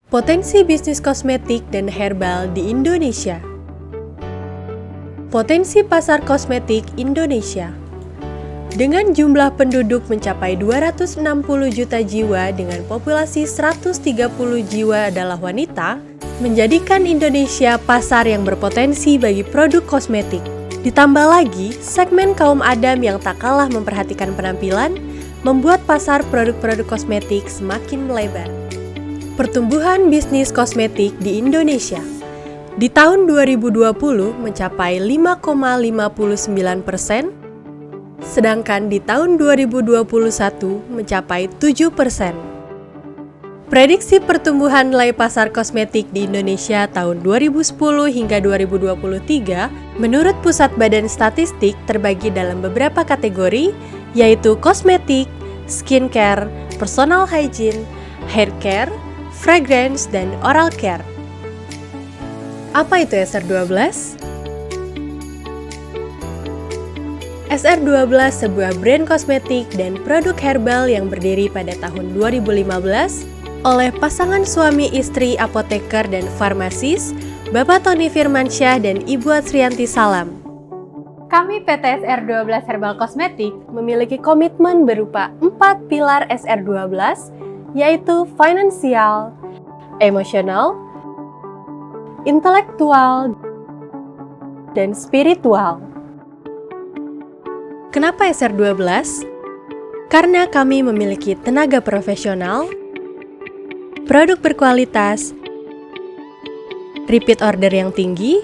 Potensi bisnis kosmetik dan herbal di Indonesia. Potensi pasar kosmetik Indonesia. Dengan jumlah penduduk mencapai 260 juta jiwa dengan populasi 130 jiwa adalah wanita, menjadikan Indonesia pasar yang berpotensi bagi produk kosmetik. Ditambah lagi, segmen kaum Adam yang tak kalah memperhatikan penampilan, membuat pasar produk-produk kosmetik semakin melebar. Pertumbuhan bisnis kosmetik di Indonesia di tahun 2020 mencapai 5,59%, sedangkan di tahun 2021 mencapai 7%. Prediksi pertumbuhan nilai pasar kosmetik di Indonesia tahun 2010 hingga 2023 menurut Pusat Badan Statistik terbagi dalam beberapa kategori, yaitu kosmetik, skincare, personal hygiene, hair care, fragrance, dan oral care. Apa itu SR12? SR12 sebuah brand kosmetik dan produk herbal yang berdiri pada tahun 2015 oleh pasangan suami istri apoteker dan farmasis, Bapak Tony Firmansyah dan Ibu Atsrianti Salam. Kami PT SR12 Herbal Kosmetik memiliki komitmen berupa 4 pilar SR12, yaitu finansial, emosional, intelektual, dan spiritual. Kenapa SR12? Karena kami memiliki tenaga profesional, produk berkualitas, repeat order yang tinggi,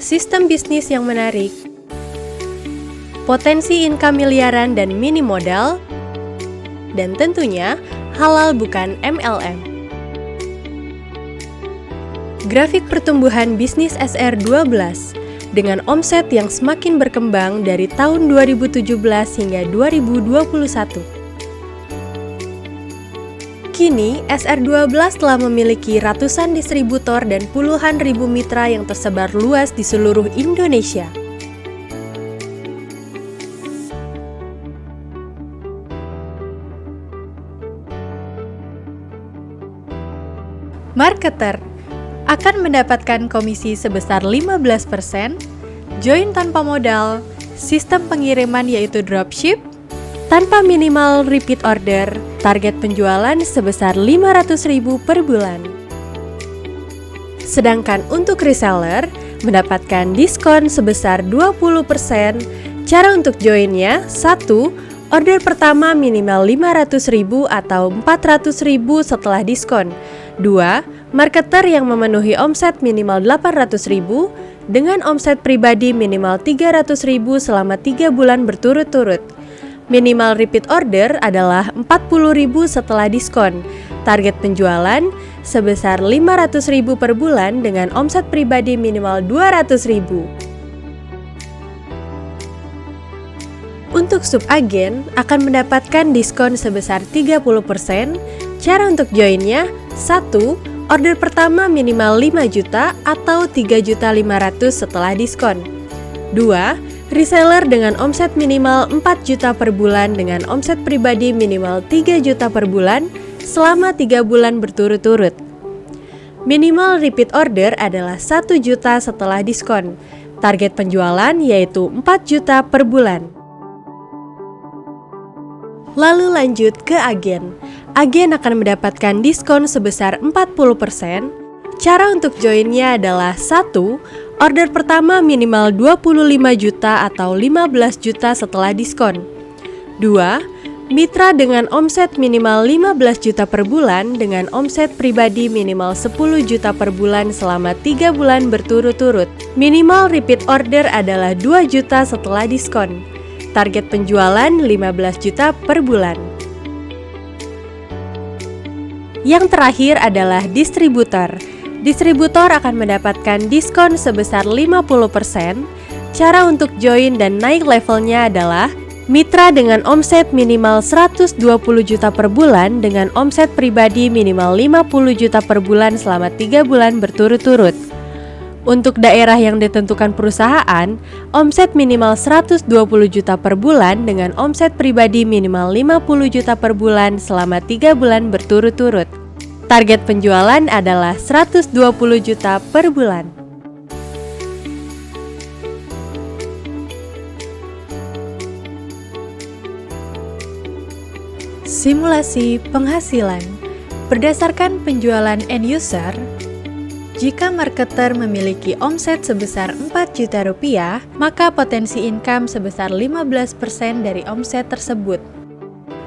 sistem bisnis yang menarik, potensi income miliaran dan minim modal, dan tentunya halal bukan MLM. Grafik pertumbuhan bisnis SR12 dengan omset yang semakin berkembang dari tahun 2017 hingga 2021. Kini, SR12 telah memiliki ratusan distributor dan puluhan ribu mitra yang tersebar luas di seluruh Indonesia. Marketer akan mendapatkan komisi sebesar 15%, join tanpa modal, sistem pengiriman yaitu dropship, tanpa minimal repeat order, target penjualan sebesar 500.000 per bulan. Sedangkan untuk reseller, mendapatkan diskon sebesar 20%, cara untuk joinnya, 1. Order pertama minimal 500.000 atau 400.000 setelah diskon. 2. Marketer yang memenuhi omset minimal 800.000 dengan omset pribadi minimal 300.000 selama 3 bulan berturut-turut. Minimal repeat order adalah 40.000 setelah diskon. Target penjualan sebesar 500.000 per bulan dengan omset pribadi minimal 200.000. Untuk subagen akan mendapatkan diskon sebesar 30%. Cara untuk joinnya, 1. Order pertama minimal 5 juta atau 3.500.000 setelah diskon. 2. Reseller dengan omset minimal 4 juta per bulan dengan omset pribadi minimal 3 juta per bulan selama 3 bulan berturut-turut. Minimal repeat order adalah 1 juta setelah diskon. Target penjualan yaitu 4 juta per bulan. Lalu lanjut ke agen. Agen akan mendapatkan diskon sebesar 40%. Cara untuk joinnya adalah 1. Order pertama minimal 25 juta atau 15 juta setelah diskon. 2. Mitra dengan omset minimal 15 juta per bulan dengan omset pribadi minimal 10 juta per bulan selama 3 bulan berturut-turut. Minimal repeat order adalah 2 juta setelah diskon. Target penjualan 15 juta per bulan. Yang terakhir adalah distributor. Distributor akan mendapatkan diskon sebesar 50%. Cara untuk join dan naik levelnya adalah mitra dengan omset minimal 120 juta per bulan dengan omset pribadi minimal 50 juta per bulan selama 3 bulan berturut-turut. Untuk daerah yang ditentukan perusahaan, omset minimal 120 juta per bulan dengan omset pribadi minimal 50 juta per bulan selama 3 bulan berturut-turut. Target penjualan adalah 120 juta per bulan. Simulasi penghasilan. Berdasarkan penjualan end user, jika marketer memiliki omset sebesar 4 juta rupiah, maka potensi income sebesar 15% dari omset tersebut.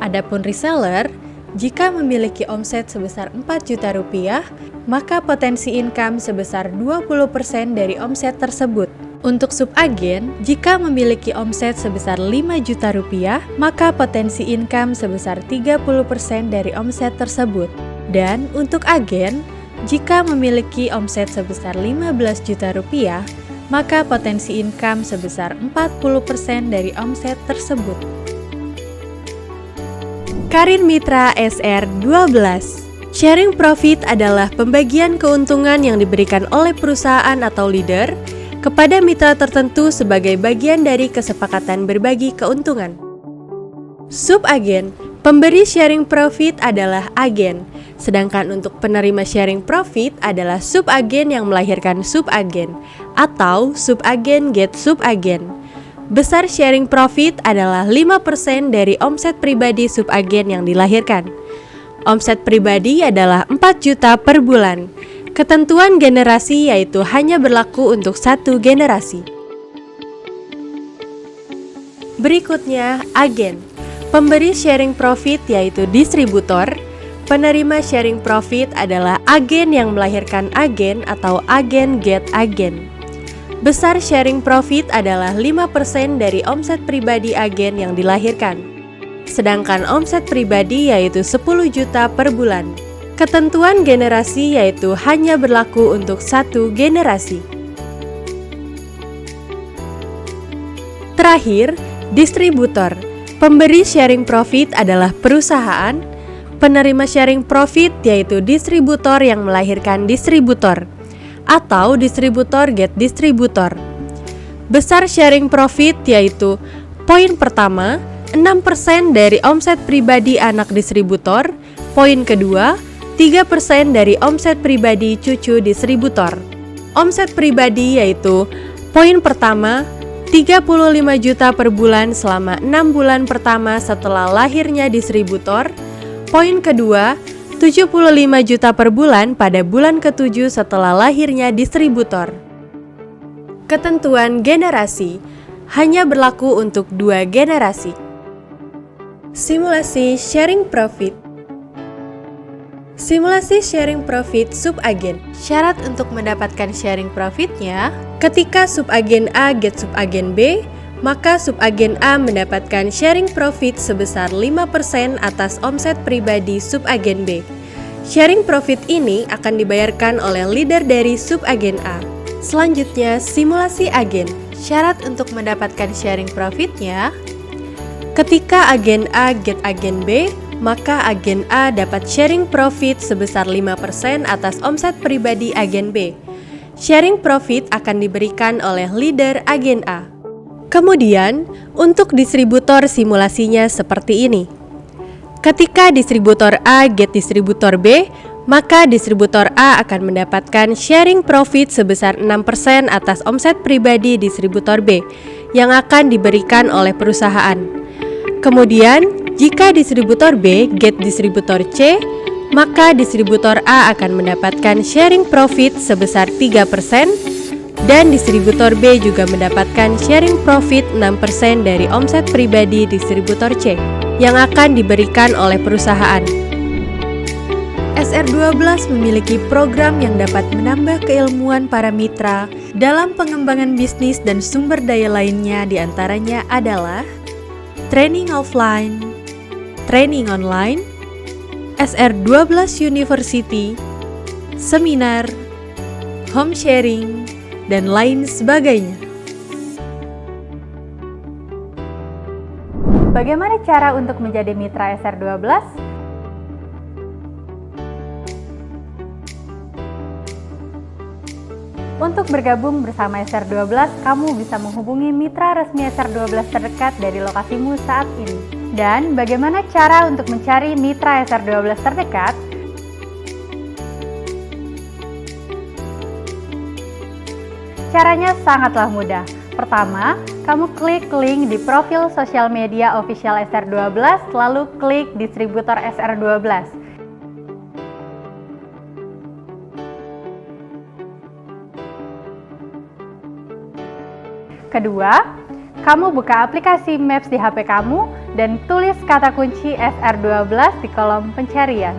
Adapun reseller, jika memiliki omset sebesar 4 juta rupiah, maka potensi income sebesar 20% dari omset tersebut. Untuk subagen, jika memiliki omset sebesar 5 juta rupiah, maka potensi income sebesar 30% dari omset tersebut. Dan untuk agen, jika memiliki omset sebesar 15 juta rupiah, maka potensi income sebesar 40% dari omset tersebut. Karir Mitra SR12. Sharing profit adalah pembagian keuntungan yang diberikan oleh perusahaan atau leader kepada mitra tertentu sebagai bagian dari kesepakatan berbagi keuntungan. Subagen, pemberi sharing profit adalah agen, sedangkan untuk penerima sharing profit adalah subagen yang melahirkan subagen, atau subagen get subagen. Besar sharing profit adalah 5% dari omset pribadi subagen yang dilahirkan. Omset pribadi adalah 4 juta per bulan. Ketentuan generasi yaitu hanya berlaku untuk satu generasi. Berikutnya, agen. Pemberi sharing profit yaitu distributor. Penerima sharing profit adalah agen yang melahirkan agen atau agen get agen. Besar sharing profit adalah 5% dari omset pribadi agen yang dilahirkan. Sedangkan omset pribadi yaitu 10 juta per bulan. Ketentuan generasi yaitu hanya berlaku untuk satu generasi. Terakhir, distributor. Pemberi sharing profit adalah perusahaan. Penerima sharing profit yaitu distributor yang melahirkan distributor atau distributor get distributor. Besar sharing profit yaitu poin pertama, 6% dari omset pribadi anak distributor. Poin kedua, 3% dari omset pribadi cucu distributor. Omset pribadi yaitu poin pertama, 35 juta per bulan selama 6 bulan pertama setelah lahirnya distributor. Poin kedua, 75 juta per bulan pada bulan ke-7 setelah lahirnya distributor. Ketentuan generasi hanya berlaku untuk 2 generasi. Simulasi sharing profit. Simulasi sharing profit subagen. Syarat untuk mendapatkan sharing profitnya, ketika subagen A get subagen B, maka subagen A mendapatkan sharing profit sebesar 5% atas omset pribadi subagen B. Sharing profit ini akan dibayarkan oleh leader dari subagen A. Selanjutnya, simulasi agen. Syarat untuk mendapatkan sharing profitnya, ketika agen A get agen B, maka agen A dapat sharing profit sebesar 5% atas omset pribadi agen B. Sharing profit akan diberikan oleh leader agen A. Kemudian, untuk distributor simulasinya seperti ini. Ketika distributor A get distributor B, maka distributor A akan mendapatkan sharing profit sebesar 6% atas omset pribadi distributor B yang akan diberikan oleh perusahaan. Kemudian, jika distributor B get distributor C, maka distributor A akan mendapatkan sharing profit sebesar 3% dan distributor B juga mendapatkan sharing profit 6% dari omset pribadi distributor C yang akan diberikan oleh perusahaan. SR12 memiliki program yang dapat menambah keilmuan para mitra dalam pengembangan bisnis dan sumber daya lainnya, diantaranya adalah training offline, training online, SR12 University, seminar, home sharing, dan lain sebagainya. Bagaimana cara untuk menjadi mitra SR12? Untuk bergabung bersama SR12, kamu bisa menghubungi mitra resmi SR12 terdekat dari lokasimu saat ini. Dan bagaimana cara untuk mencari mitra SR12 terdekat? Caranya sangatlah mudah. Pertama, kamu klik link di profil sosial media official SR12, lalu klik distributor SR12. Kedua, kamu buka aplikasi Maps di HP kamu dan tulis kata kunci SR12 di kolom pencarian.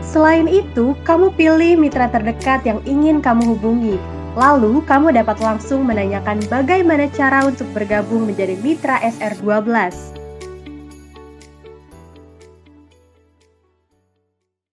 Selain itu, kamu pilih mitra terdekat yang ingin kamu hubungi. Lalu, kamu dapat langsung menanyakan bagaimana cara untuk bergabung menjadi mitra SR12.